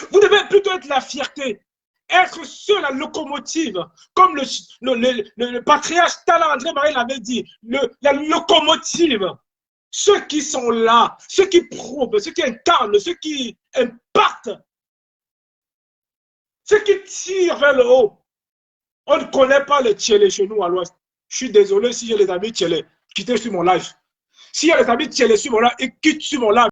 Vous devez plutôt être la fierté. Être sur la locomotive, comme le patriarche Talon André Marie l'avait dit, la locomotive. Ceux qui sont là, ceux qui prouvent, ceux qui incarnent, ceux qui impartent, ceux qui tirent vers le haut. On ne connaît pas les Tchélé chez nous à l'ouest. Je suis désolé si j'ai les amis Tchélé. Quittez sur mon live. S'il y a les amis Tchélé sur mon live, ils quittent sur mon live.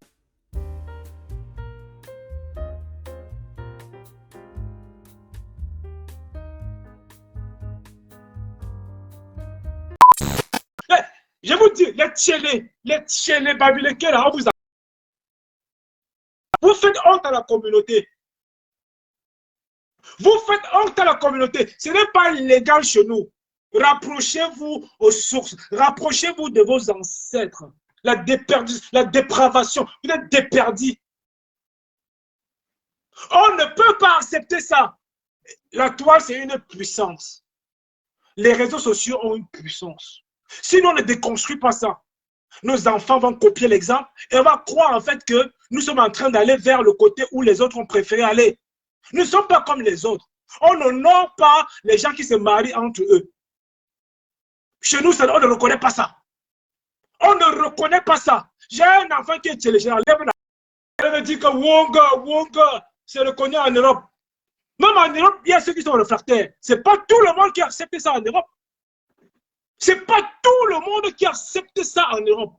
Je vous dis, les Tchélé babylékés, là, vous faites honte à la communauté. Vous faites honte à la communauté. Ce n'est pas illégal chez nous. Rapprochez-vous aux sources. Rapprochez-vous de vos ancêtres. La dépravation. Vous êtes déperdus. On ne peut pas accepter ça. La toile, c'est une puissance. Les réseaux sociaux ont une puissance. Si on ne déconstruit pas ça, nos enfants vont copier l'exemple et on va croire en fait que nous sommes en train d'aller vers le côté où les autres ont préféré aller. Nous ne sommes pas comme les autres. On n'honore pas les gens qui se marient entre eux. Chez nous, on ne reconnaît pas ça. On ne reconnaît pas ça. J'ai un enfant qui est téléchargé. Elle me dit que Wonga, c'est reconnu en Europe. Même en Europe, il y a ceux qui sont réfractaires. Ce n'est pas tout le monde qui accepte ça en Europe. Ce n'est pas tout le monde qui accepte ça en Europe.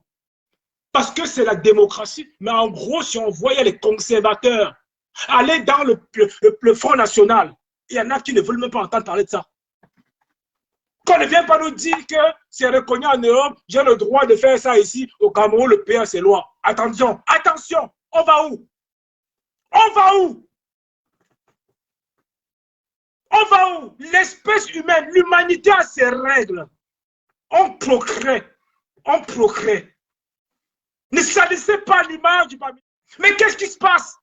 Parce que c'est la démocratie. Mais en gros, si on voyait les conservateurs aller dans le Front National, il y en a qui ne veulent même pas entendre parler de ça. Qu'on ne vient pas nous dire que c'est reconnu en Europe, j'ai le droit de faire ça ici, au Cameroun, le pays a ses lois. Attention, attention, on va où? On va où? On va où? L'espèce humaine, l'humanité a ses règles. On procrée. On procrée. Ne salissez pas l'image du babyléké. Mais qu'est-ce qui se passe?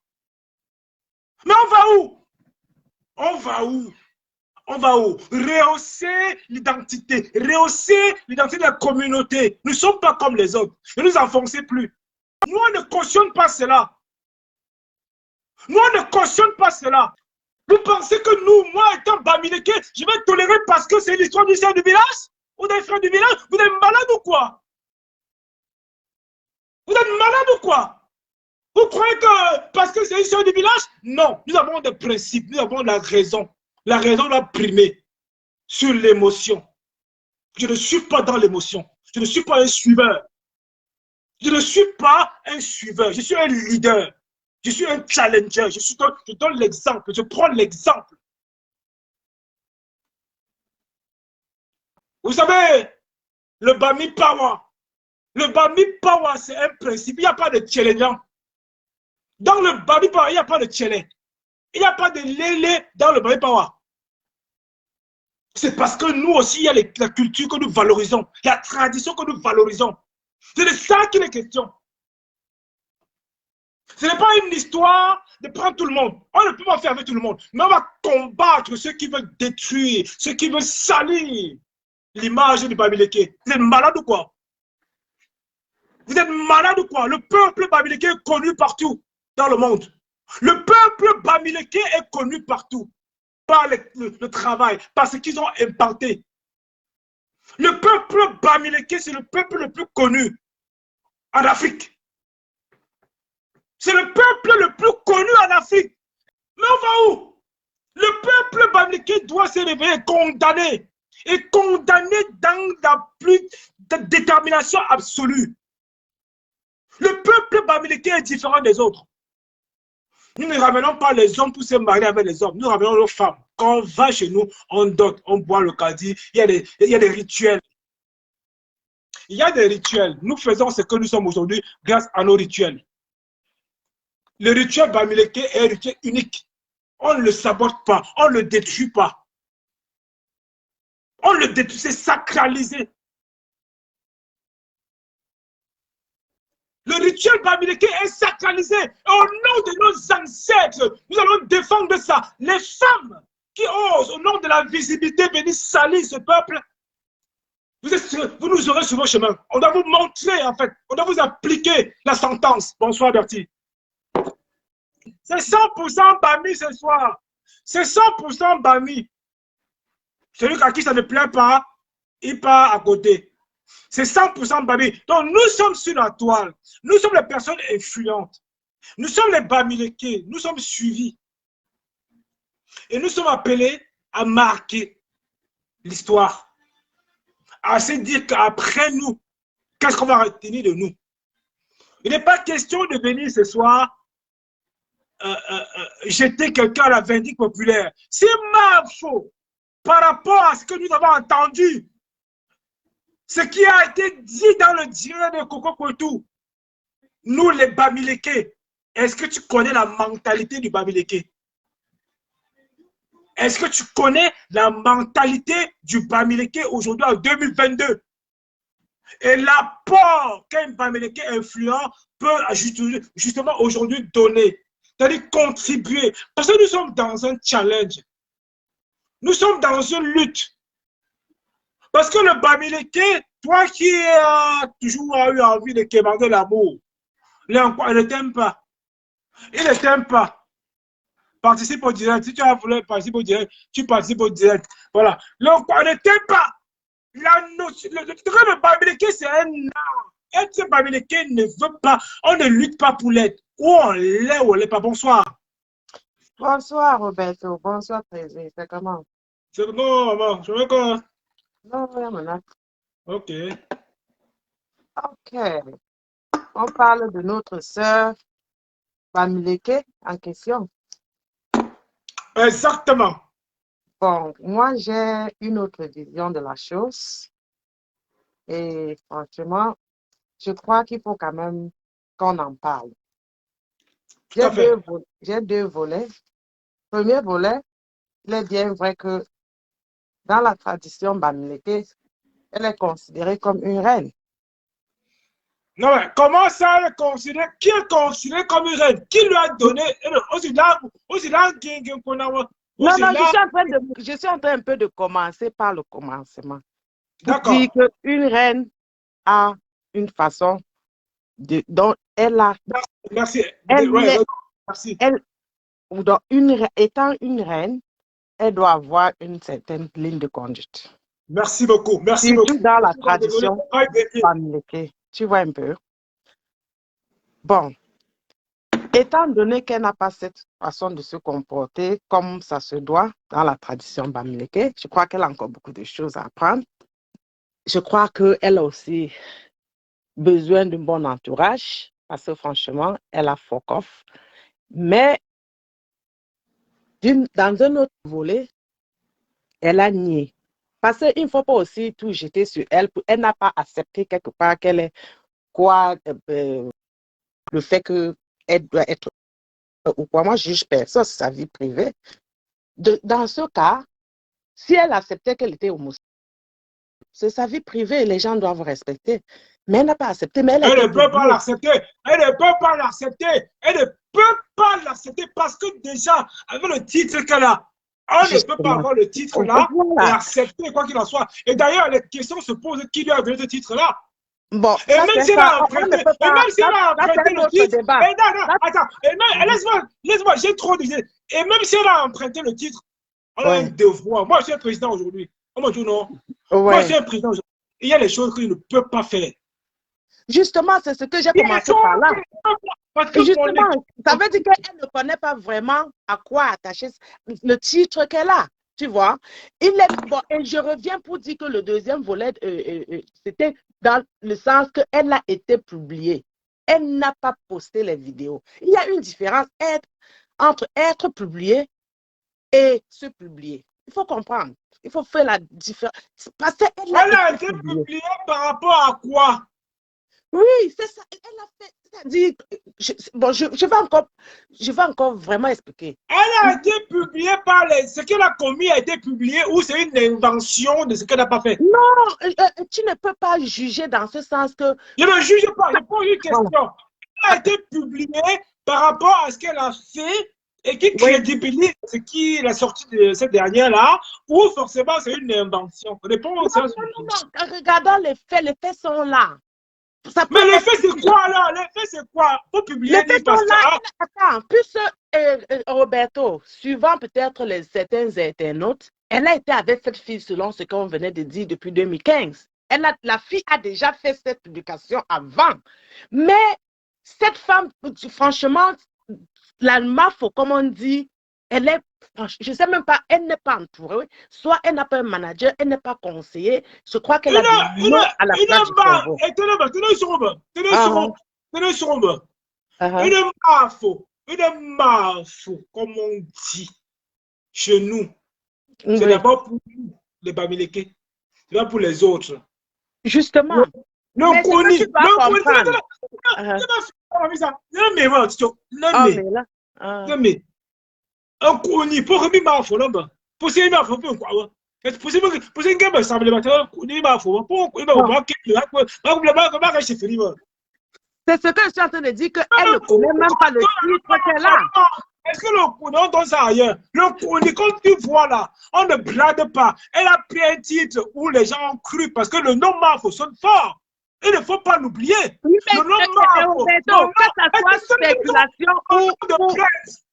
Mais on va où? On va où? On va où? Rehausser l'identité. Rehausser l'identité de la communauté. Nous ne sommes pas comme les autres. Ne nous enfoncez plus. Nous, on ne cautionne pas cela. Nous, on ne cautionne pas cela. Vous pensez que nous, moi étant babyléké, je vais tolérer parce que c'est l'histoire du chef du village? Ou des frères du village? Vous êtes malade ou quoi? Vous êtes malade ou quoi? Vous croyez que parce que c'est l'histoire du village? Non, nous avons des principes, nous avons la raison. La raison doit primer sur l'émotion. Je ne suis pas dans l'émotion. Je ne suis pas un suiveur. Je ne suis pas un suiveur. Je suis un leader. Je suis un challenger. Je donne l'exemple. Je prends l'exemple. Vous savez, le Bami Power. Le Bami Power, c'est un principe. Il n'y a pas de challengeant. Dans le Bami Power, il n'y a pas de challenge. Il n'y a pas de lélé dans le Bami Power. C'est parce que nous aussi, il y a la culture que nous valorisons, la tradition que nous valorisons. C'est de ça qu'il est question. Ce n'est pas une histoire de prendre tout le monde. On ne peut pas faire avec tout le monde. Mais on va combattre ceux qui veulent détruire, ceux qui veulent salir l'image du babyléké. Vous êtes malade ou quoi? Vous êtes malade ou quoi? Le peuple babyléké est connu partout dans le monde. Le peuple babyléké est connu partout. Par le travail, par ce qu'ils ont implanté. Le peuple babyléké, c'est le peuple le plus connu en Afrique. C'est le peuple le plus connu en Afrique. Mais on va où? Le peuple babyléké doit se réveiller, condamné. Et condamné dans la plus de détermination absolue. Le peuple babyléké est différent des autres. Nous ne ramenons pas les hommes pour se marier avec les hommes. Nous ramenons nos femmes. Quand on va chez nous, on dote, on boit le caddie. Il y a des rituels. Il y a des rituels. Nous faisons ce que nous sommes aujourd'hui grâce à nos rituels. Le rituel babyléké est un rituel unique. On ne le sabote pas. On ne le détruit pas. On le détruit, c'est sacralisé. Le rituel babyléké est sacralisé. Et au nom de nos ancêtres, nous allons défendre ça. Les femmes qui osent, au nom de la visibilité, venir salir ce peuple, vous nous aurez sur vos chemins. On doit vous montrer, en fait, on doit vous appliquer la sentence. Bonsoir, Bertie. C'est 100% Bami ce soir. C'est 100% Bami. Celui à qui ça ne plaît pas, il part à côté. C'est 100% Bami. Donc, nous sommes sur la toile. Nous sommes les personnes influentes. Nous sommes les Bamileke. Nous sommes suivis. Et nous sommes appelés à marquer l'histoire. À se dire qu'après nous, qu'est-ce qu'on va retenir de nous? Il n'est pas question de venir ce soir jeter quelqu'un à la vindicte populaire. C'est ma faute par rapport à ce que nous avons entendu. Ce qui a été dit dans le direct de Coco Kotou. Nous, les Bamileke, est-ce que tu connais la mentalité du Bamileke? Est-ce que tu connais la mentalité du Bamileke aujourd'hui en 2022? Et l'apport qu'un Bamileke influent peut justement aujourd'hui donner, c'est-à-dire contribuer. Parce que nous sommes dans un challenge. Nous sommes dans une lutte. Parce que le Bamileke, toi qui as toujours eu envie de quémander l'amour, il ne t'aime pas. Il ne t'aime pas. Participe au direct. Si tu as voulu participer au direct, tu participes au direct. Voilà. Donc, on ne t'aime pas. Le Bamileke, c'est un art. Être Bamileke ne veut pas, on ne lutte pas pour l'être. Ou on l'est ou on l'est pas. Bonsoir. Bonsoir, Roberto. Bonsoir, Thésée. C'est comment? C'est bon, maman. Je veux quoi? Non, oui, mon Ok. OK. On parle de notre sœur Bamileke en question. Exactement. Bon, moi, j'ai une autre vision de la chose. Et franchement, je crois qu'il faut quand même qu'on en parle. Tout à fait. J'ai deux volets. Premier volet, il est bien vrai que dans la tradition Bamileke, elle est considérée comme une reine. Non, mais comment ça le considérer? Qui est considéré comme une reine? Qui lui a donné? Aussi là, Non, non, je suis en train un peu de commencer par le commencement. Pour dire qu'une reine a une façon dont elle a. Merci. Merci. Étant une reine, elle doit avoir une certaine ligne de conduite. Merci beaucoup. Merci surtout beaucoup. Dans la tradition Bamileke. Tu vois un peu. Bon. Étant donné qu'elle n'a pas cette façon de se comporter comme ça se doit dans la tradition Bamileke, je crois qu'elle a encore beaucoup de choses à apprendre. Je crois qu'elle a aussi besoin d'un bon entourage parce que franchement, elle a fuck off. Mais dans un autre volet, elle a nié. Parce qu'il ne faut pas aussi tout jeter sur elle. Elle n'a pas accepté quelque part qu'elle est quoi, le fait qu'elle doit être ou quoi. Moi, je juge personne, c'est sa vie privée. Dans ce cas, si elle acceptait qu'elle était homosexuelle, c'est sa vie privée et les gens doivent respecter. Mais elle n'a pas accepté. Mais elle ne peut pas l'accepter. Elle ne peut pas l'accepter. Elle ne peut pas l'accepter parce que déjà, avec le titre qu'elle a, on ne peut pas avoir le titre là et accepter quoi qu'il en soit. Et d'ailleurs, les questions se posent qui lui a donné ce titre-là. Bon, et même si elle a emprunté le titre, attends, laisse-moi, j'ai trop d'idées. Et même si elle a emprunté le titre, on a un devoir. Moi, je suis un président aujourd'hui. Moi, je non. Moi, je suis un président aujourd'hui. Il y a des choses qu'il ne peut pas faire. Justement, c'est ce que j'ai commencé par là. Justement, ça veut dire qu'elle ne connaît pas vraiment à quoi attacher le titre qu'elle a. Tu vois, bon, et je reviens pour dire que le deuxième volet, c'était dans le sens qu'elle a été publiée. Elle n'a pas posté les vidéos. Il y a une différence entre être publié et se publier. Il faut comprendre. Il faut faire la différence. Parce qu'elle a été publiée par rapport à quoi? Oui, c'est ça. Elle a fait, c'est-à-dire, je vais encore vraiment expliquer. Elle a été publiée par ce qu'elle a commis a été publié ou c'est une invention de ce qu'elle n'a pas fait? Non, tu ne peux pas juger dans ce sens que... Je ne juge pas, je pose une question. Elle a été publiée par rapport à ce qu'elle a fait et qui crédibilise ce qui est la sortie de cette dernière-là ou forcément c'est une invention? Réponds non, regardons les faits sont là. Mais les faits, c'est quoi là? Les faits, c'est quoi? Faut publier les faits sont là. Attends, puisque Roberto, suivant peut-être certains internautes, elle a été avec cette fille selon ce qu'on venait de dire depuis 2015. La fille a déjà fait cette publication avant. Mais cette femme, franchement, la MAFO, comme on dit, elle est, je ne sais même pas, elle n'est pas entourée. Soit elle n'a pas un manager, elle n'est pas conseillée. Je crois qu'elle a dit non à la place du Congo. Une MAFO, comme on dit chez nous, c'est d'abord pour nous, les Bamileke, c'est pas pour les autres. Justement. Non, Koni, un Koni, pour remis ma foi, pour ces ma foi, quoi. Pour ces gars, ça me l'a Koni ma foi, pour c'est ce que je suis en train de dire, qu'elle ne connaît même pas le titre qu'elle a. Est-ce que le Koni, on donne ça ailleurs? Le Koni, comme tu vois là, on ne blâme pas. Elle a pris un titre où les gens ont cru parce que le nom Mafo sonne fort. Il ne faut pas l'oublier. Le nom Mafo. Que ça soit spéculation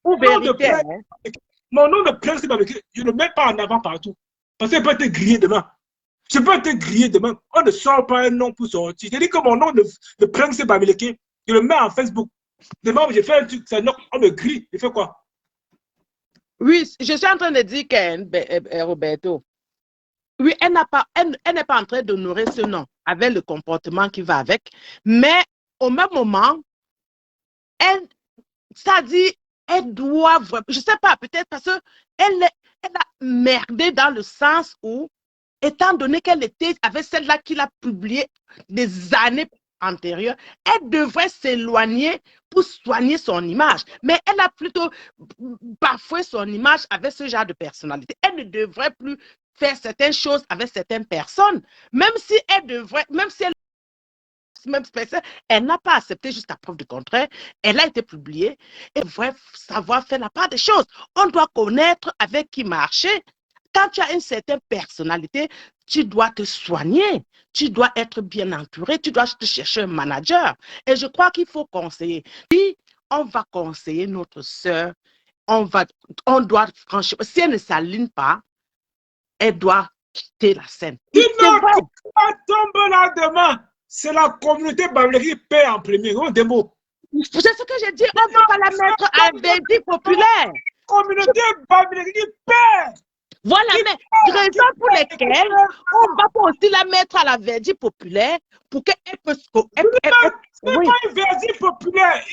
ou vérité. Mon nom de prince, je ne le mets pas en avant partout. Parce qu'il peut être grillé demain. Je peux être grillé demain. On ne sort pas un nom pour sortir. Je dis que mon nom de prince Bamileke, je le mets en Facebook. Demain, j'ai fait un truc, on me grille. Il fait quoi? Oui, je suis en train de dire que Roberto, oui, elle n'est pas en train d'honorer ce nom avec le comportement qui va avec, mais au même moment, ça dit, elle doit vraiment, je ne sais pas, peut-être parce qu'elle a merdé dans le sens où, étant donné qu'elle était avec celle-là qu'il a publiée des années antérieures, elle devrait s'éloigner pour soigner son image. Mais elle a plutôt bafoué son image avec ce genre de personnalité. Elle ne devrait plus faire certaines choses avec certaines personnes, même si elle devrait, même si elle n'a pas accepté jusqu'à preuve du contraire, elle a été publiée et devrait savoir faire la part des choses. On doit connaître avec qui marcher. Quand tu as une certaine personnalité, tu dois te soigner, tu dois être bien entouré, tu dois te chercher un manager. Et je crois qu'il faut conseiller. Si on va conseiller notre sœur, on doit franchir. Si elle ne s'aligne pas, elle doit quitter la scène. Qui tombe là demain, c'est la communauté Bamileke qui paie en premier. On démo. C'est ce que j'ai dit, on ne peut pas la mettre à un verdict populaire. Communauté Bamileke qui paie. Voilà, mais raison pour lesquelles on ne va pas aussi la mettre à la verdict populaire pour qu'elle puisse. Ce n'est pas une verdict populaire.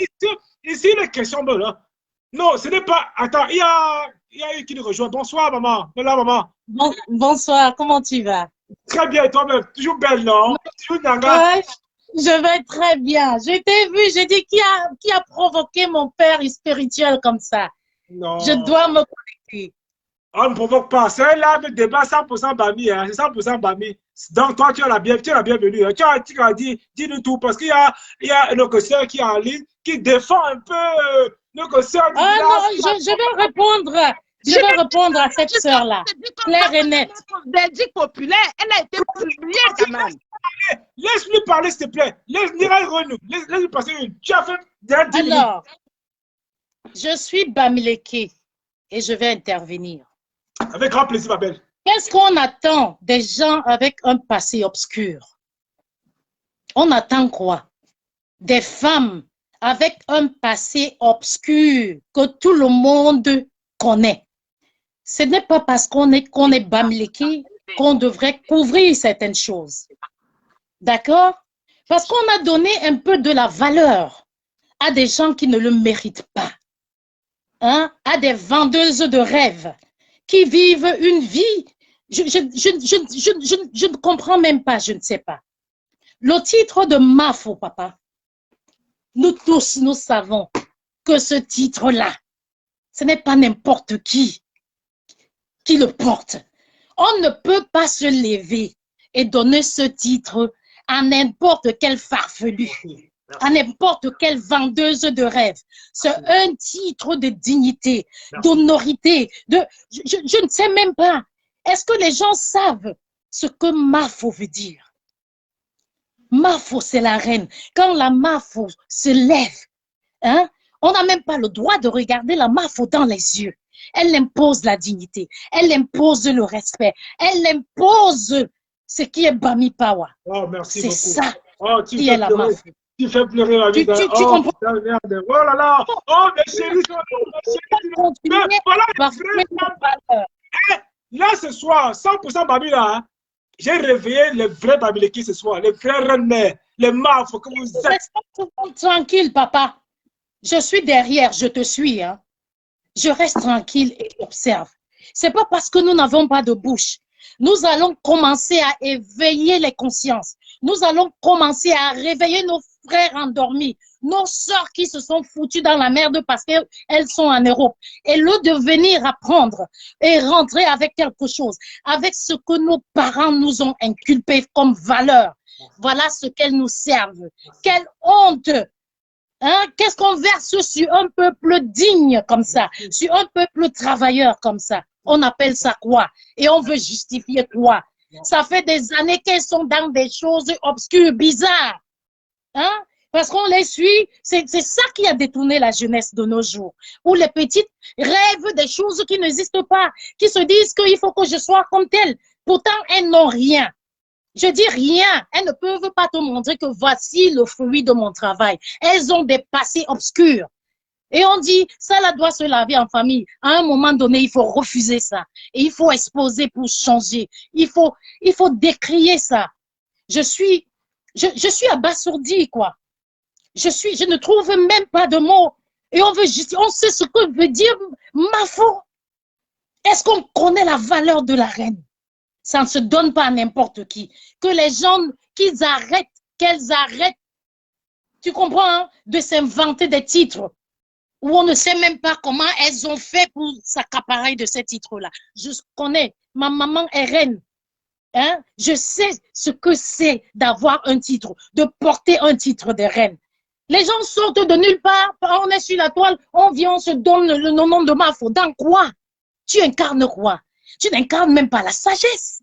Ici, les questions de là. Non, ce n'est pas. Attends, il y a eu qui nous rejoint. Bonsoir, maman. Là, maman. Bonsoir, comment tu vas? Très bien, toi-même. Toujours belle, non? Toujours nanga. Ouais, je vais très bien. Je t'ai vu, j'ai dit qui a provoqué mon père spirituel comme ça? Non. Je dois me connecter. On ne provoque pas. C'est là le débat 100% Bami. Hein. C'est 100% Bami. Donc, toi, tu es la bienvenue. Hein. Tu as dit, dis-nous tout. Parce qu'il y a notre soeur qui est en ligne, qui défend un peu notre soeur. Ah non, je vais répondre. Je vais répondre à cette sœur-là. Claire et nette. Verdict populaire, elle a été publiée quand même. Laisse-lui parler, s'il te plaît. Laisse-lui passer une. Tu as fait 10 minutes. Alors, je suis Bamileke et je vais intervenir. Avec grand plaisir, ma belle. Qu'est-ce qu'on attend des gens avec un passé obscur? On attend quoi? Des femmes avec un passé obscur que tout le monde connaît. Ce n'est pas parce qu'on est Bamileke qu'on devrait couvrir certaines choses. D'accord? Parce qu'on a donné un peu de la valeur à des gens qui ne le méritent pas. Hein? À des vendeuses de rêves qui vivent une vie. Je ne comprends même pas, je ne sais pas. Le titre de Mafo, papa, nous tous, nous savons que ce titre-là, ce n'est pas n'importe qui le porte. On ne peut pas se lever et donner ce titre à n'importe quel farfelu, à n'importe quelle vendeuse de rêve. C'est un titre de dignité, d'honorité. Je ne sais même pas. Est-ce que les gens savent ce que Mafo veut dire? Mafo, c'est la reine. Quand la Mafo se lève, hein, On n'a même pas le droit de regarder la MAFO dans les yeux. Elle impose la dignité, elle impose le respect, elle impose ce qui est Bami Pawa. Oh, merci C'est beaucoup. ça Oh, qui est la MAFO. tu fais pleurer la vie. Tu Oh, comprends? putain, merde. Oh là là. Oh, mes chéris, Continuer voilà les par vrais valeurs. Là, ce soir, 100% Babi là, hein, j'ai réveillé les vrais Babileki ce soir, les vrais René, les Mafos que vous êtes. Reste tranquille, papa. Je suis derrière, je te suis. Hein. Je reste tranquille et observe. C'est pas parce que nous n'avons pas de bouche. Nous allons commencer à éveiller les consciences. Nous allons commencer à réveiller nos frères endormis, nos sœurs qui se sont foutues dans la merde parce qu'elles sont en Europe. Et le de venir apprendre et rentrer avec quelque chose, avec ce que nos parents nous ont inculpé comme valeur. Voilà ce qu'elles nous servent. Quelle honte! Hein? Qu'est-ce qu'on verse sur un peuple digne comme ça, sur un peuple travailleur comme ça? On appelle ça quoi? Et on veut justifier quoi? Ça fait des années qu'elles sont dans des choses obscures, bizarres. Hein? Parce qu'on les suit, c'est ça qui a détourné la jeunesse de nos jours. Où les petites rêvent des choses qui n'existent pas, qui se disent qu'il faut que je sois comme telle. Pourtant, elles n'ont rien. Je dis rien. Elles ne peuvent pas te montrer que voici le fruit de mon travail. Elles ont des passés obscurs. Et on dit, ça là doit se laver en famille. À un moment donné, il faut refuser ça. Et il faut exposer pour changer. Il faut décrier ça. Je suis abasourdie, quoi. Je ne trouve même pas de mots. Et on sait ce que veut dire Mafo. Est-ce qu'on connaît la valeur de la reine? Ça ne se donne pas à n'importe qui. Que les gens, qu'elles arrêtent, tu comprends, hein, de s'inventer des titres où on ne sait même pas comment elles ont fait pour s'accaparer de ces titres-là. Je connais, ma maman est reine. Hein? Je sais ce que c'est d'avoir un titre, de porter un titre de reine. Les gens sortent de nulle part, on est sur la toile, on vient, on se donne le nom de Mafo. Dans quoi? Tu incarnes quoi? Tu n'incarnes même pas la sagesse.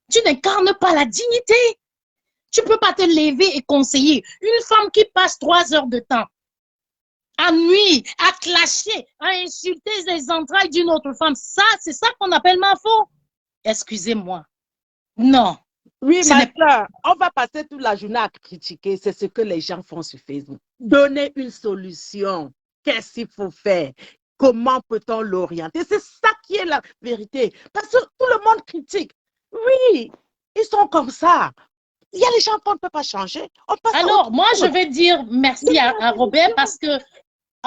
Tu n'incarnes pas la dignité. Tu ne peux pas te lever et conseiller. Une femme qui passe 3 heures de temps à nuire, à clasher, à insulter les entrailles d'une autre femme, ça, c'est ça qu'on appelle Mafo. Excusez-moi. Non. Oui, ma soeur, on va passer toute la journée à critiquer. C'est ce que les gens font sur Facebook. Donner une solution. Qu'est-ce qu'il faut faire? Comment peut-on l'orienter? C'est ça qui est la vérité. Parce que tout le monde critique. Oui, ils sont comme ça. Il y a des gens qu'on ne peut pas changer. Alors, moi, je vais dire merci à Robert parce que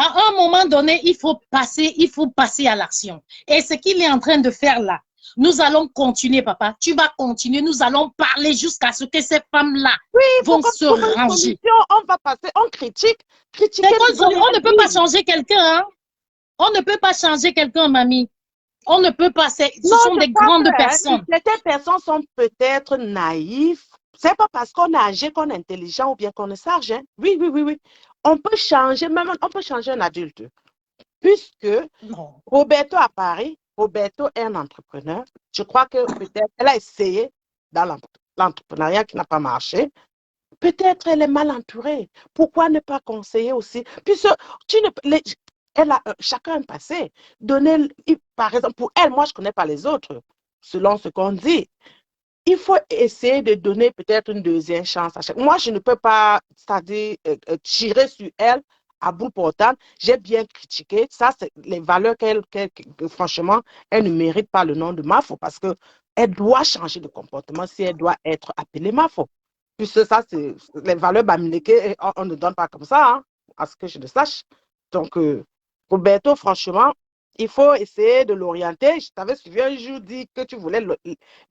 à un moment donné, il faut passer à l'action. Et ce qu'il est en train de faire là, nous allons continuer, papa. Tu vas continuer. Nous allons parler jusqu'à ce que ces femmes-là vont se ranger. On va passer, on critique. On ne peut pas changer quelqu'un. Hein? On ne peut pas changer quelqu'un, mamie. On ne peut pas. Ce sont des grandes personnes. Certaines personnes sont peut-être naïves. C'est pas parce qu'on est âgé qu'on est intelligent ou bien qu'on est sage. Hein? Oui. On peut changer, même on peut changer un adulte. Puisque Roberto à Paris, Roberto est un entrepreneur. Je crois que peut-être elle a essayé dans l'entrepreneuriat qui n'a pas marché. Peut-être elle est mal entourée. Pourquoi ne pas conseiller aussi? Puisque chacun a un passé. Par exemple, pour elle, moi je ne connais pas les autres, selon ce qu'on dit. Il faut essayer de donner peut-être une deuxième chance à chaque. Moi, je ne peux pas, c'est-à-dire tirer sur elle à bout portant. J'ai bien critiqué. Ça, c'est les valeurs franchement, elle ne mérite pas le nom de Mafo parce qu'elle doit changer de comportement si elle doit être appelée Mafo. Puisque ça, c'est les valeurs bamileke, on ne donne pas comme ça, hein, à ce que je le sache. Donc, Roberto, franchement, il faut essayer de l'orienter. Je t'avais suivi un jour dit que tu voulais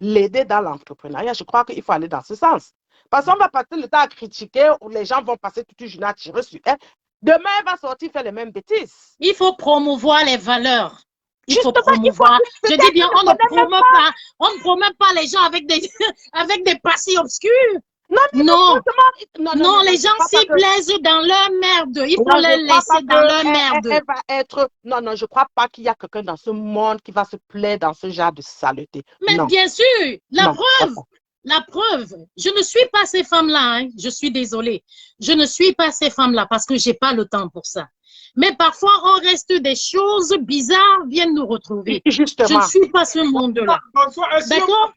l'aider dans l'entrepreneuriat. Je crois qu'il faut aller dans ce sens. Parce qu'on va passer le temps à critiquer ou les gens vont passer toute une journée à tirer sur elle. Demain, elle va sortir faire les mêmes bêtises. Il faut promouvoir les valeurs. Il faut promouvoir. Je dis bien, on ne promeut pas les gens avec des passés obscurs. Non, les gens s'y plaisent dans leur merde. Il faut les laisser dans leur merde. Elle va être... Non, je ne crois pas qu'il y a quelqu'un dans ce monde qui va se plaire dans ce genre de saleté. Mais non. Bien sûr, la preuve, La preuve, je ne suis pas ces femmes-là, hein. Je suis désolée. Je ne suis pas ces femmes-là parce que j'ai pas le temps pour ça. Mais parfois, on reste des choses bizarres viennent nous retrouver. Justement. Je ne suis pas ce monde-là. D'accord?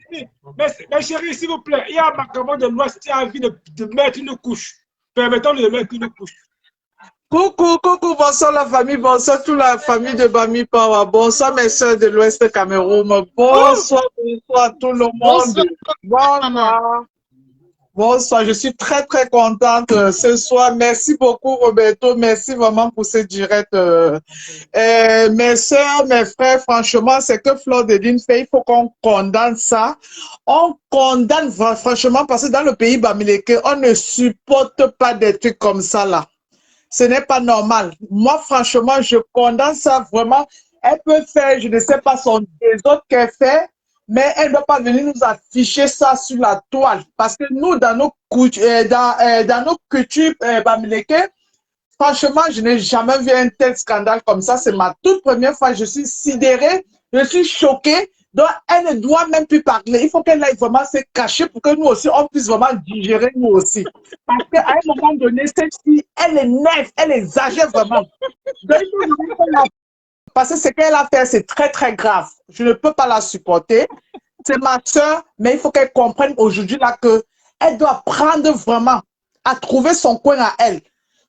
Mais chérie, s'il vous plaît, il y a un Macabon de l'Ouest qui a envie de mettre une couche. Permettons-lui de mettre une couche. Coucou, bonsoir la famille, bonsoir toute la famille de Bami Power, bonsoir mes soeurs de l'Ouest Cameroun, bonsoir tout le monde, bonsoir, je suis très contente ce soir, merci beaucoup Roberto, merci vraiment pour ce direct. Mes soeurs, mes frères, franchement, c'est que Fleur de Lune fait, il faut qu'on condamne ça, on condamne franchement parce que dans le pays Bamileke, on ne supporte pas des trucs comme ça là. Ce n'est pas normal. Moi, franchement, je condamne ça vraiment. Elle peut faire, je ne sais pas, son désordre qu'elle fait, mais elle ne doit pas venir nous afficher ça sur la toile. Parce que nous, dans nos cultures bamileke, franchement, je n'ai jamais vu un tel scandale comme ça. C'est ma toute première fois. Je suis sidérée, je suis choquée. Donc, elle ne doit même plus parler. Il faut qu'elle aille vraiment se cacher pour que nous aussi, on puisse vraiment digérer nous aussi. Parce qu'à un moment donné, cette fille, elle est nef, elle exagère vraiment. Parce que ce qu'elle a fait, c'est très grave. Je ne peux pas la supporter. C'est ma soeur, mais il faut qu'elle comprenne aujourd'hui là qu'elle doit prendre vraiment à trouver son coin à elle.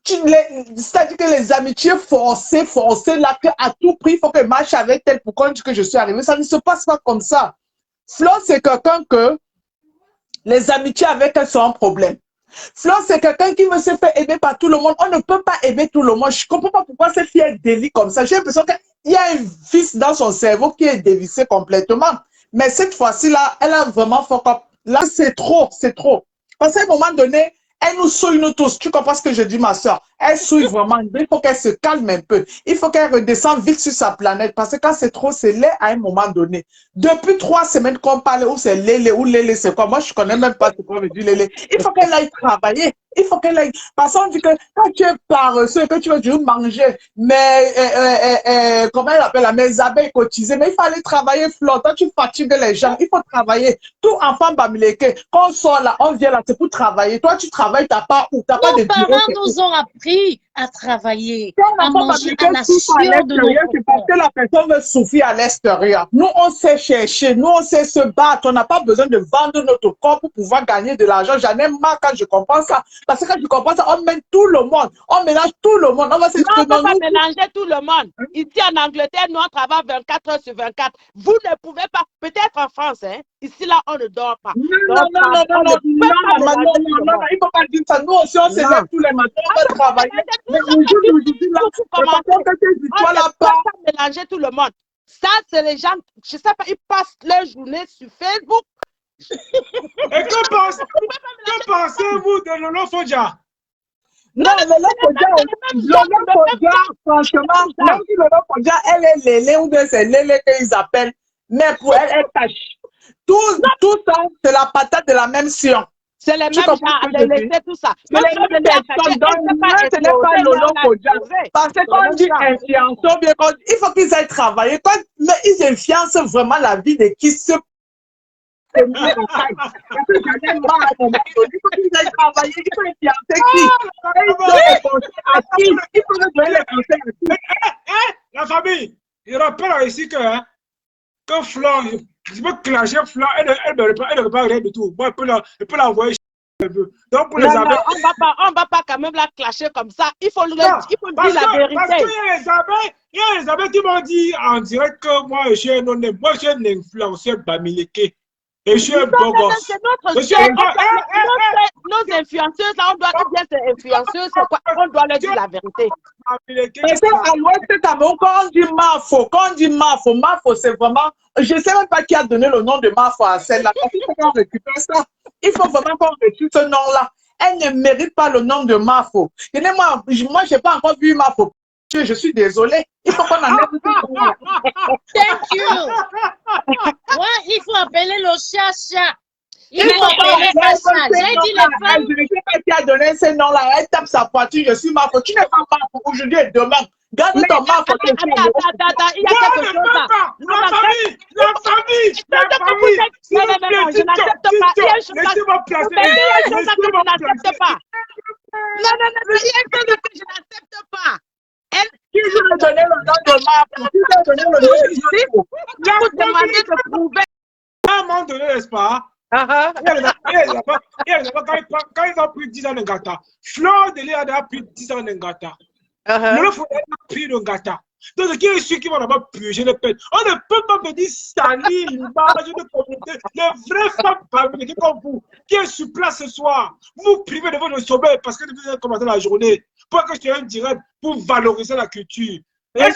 C'est-à-dire que les amitiés forcées là, qu'à tout prix, il faut qu'elle marche avec elle pour qu'on dise que je suis arrivée. Ça ne se passe pas comme ça. Flo, c'est quelqu'un que les amitiés avec elle sont un problème. Flo, c'est quelqu'un qui veut se faire aimer par tout le monde. On ne peut pas aimer tout le monde. Je ne comprends pas pourquoi cette fille est délit comme ça. J'ai l'impression qu'il y a un vice dans son cerveau qui est dévissé complètement. Mais cette fois-ci, là, elle a vraiment fuck up. Là, c'est trop. Parce qu'à un moment donné, elle nous souille nous tous. Tu comprends ce que je dis, ma soeur? Elle souille vraiment. Il faut qu'elle se calme un peu. Il faut qu'elle redescende vite sur sa planète. Parce que quand c'est trop, c'est laid à un moment donné. Depuis 3 semaines qu'on parle où c'est Lélé, ou Lélé, c'est quoi? Moi, je ne connais même pas ce qu'on veut dire Lélé. Il faut qu'elle aille travailler. Il faut qu'elle aille. Parce qu'on dit que quand tu es paresseux, que tu veux toujours manger, mais comment elle appelle, mes abeilles cotisées, mais il faut aller travailler, Flore. Toi, tu fatigues les gens. Il faut travailler. Tout enfant bamileke, quand on sort là, on vient là, c'est pour travailler. Toi, tu travailles, tu n'as pas où, tu n'as pas de bureau. Nos parents nous ont appris à travailler, à manger à la sueur de nos c'est parce que la personne veut souffrir à l'extérieur. Nous, on sait chercher, nous, on sait se battre. On n'a pas besoin de vendre notre corps pour pouvoir gagner de l'argent. J'en ai marre quand je comprends ça. Parce que quand je comprends ça, on mène tout le monde. On mélange tout le monde. On va non, on ne peut pas mélanger tout le monde. Ici, en Angleterre, nous, on travaille 24 heures sur 24. Vous ne pouvez pas, peut-être en France, hein. Ici, là, on ne dort pas. Non, il ne faut pas dire ça. Nous aussi, on se lève tous les matins, on va travailler. Mais aujourd'hui, là, on ne peut pas mélanger tout le monde. Ça, c'est les gens, je ne sais pas, ils passent leur journée sur Facebook. Et que pensez-vous de Lolo Fodja? Non, Lolo Fodja, franchement, même si Lolo Fodja, elle est Lélé ou bien c'est Lélé qu'ils appellent, mais pour elle, elle tâche. Tout ça, c'est la patate de la même science. C'est les mêmes gens, les laisser tout ça. Ce n'est pas Lolo Fodja. Parce que quand on dit influenceur, il faut qu'ils aillent travailler. Mais ils influencent vraiment la vie de qui se parce que j'en ai marre, il faut qu'ils aillent travailler, il faut influencer qui? Il faut donner les conseils à qui? La famille, il rappelle ici que Flore, je peux clasher Flore, elle ne veut pas rien du tout. Moi, je peux l'envoyer chez elle. Donc, pour les abeilles. On ne va pas quand même la clasher comme ça. Il faut dire la vérité. Parce qu'il y a les abeilles qui m'ont dit en direct que moi, je suis un honnête. Moi, je suis un influenceur bamileke. Et je suis un beau gosse. Nos influenceuses, là, on doit bien ces influenceuses, c'est quoi? On doit leur dire la vérité. Parce qu'à l'Ouest Cameroun, quand on dit Mafo, c'est vraiment. Je ne sais même pas qui a donné le nom de Mafo à celle-là. Parce qu'il faut qu'on récupère ça. Il faut vraiment qu'on récupère ce nom-là. Elle ne mérite pas le nom de Mafo. Moi, je n'ai pas encore vu Mafo. Je suis désolée. Il faut qu'on enlève tout ça. Thank you. Ouais, il faut appeler le chat. Il faut appeler ça. J'ai dit les femmes. Je ne sais pas qui a donné ce nom-là. Elle tape sa poitrine. Je suis Mafo. Tu n'es pas Mafo aujourd'hui et demain. Garde ton Mafo. Il y a quelque chose là. La famille. Je n'accepte pas. Il y a une chose Vous demandez de prouver. À un moment donné, n'est-ce pas? Quand ils ont pris 10 ans de gâta, Fleur de Léa a pris 10 ans de gâta. Le faut pris le gâta. Donc, qui est sûr qui va d'abord purger les peines? On ne peut pas me dire salir l'image de communauté. Les vraies femmes fabriquées comme vous, qui est sur place ce soir, vous privez de votre sommeil parce que vous avez commencé la journée pour que je te un direct pour valoriser la culture. Et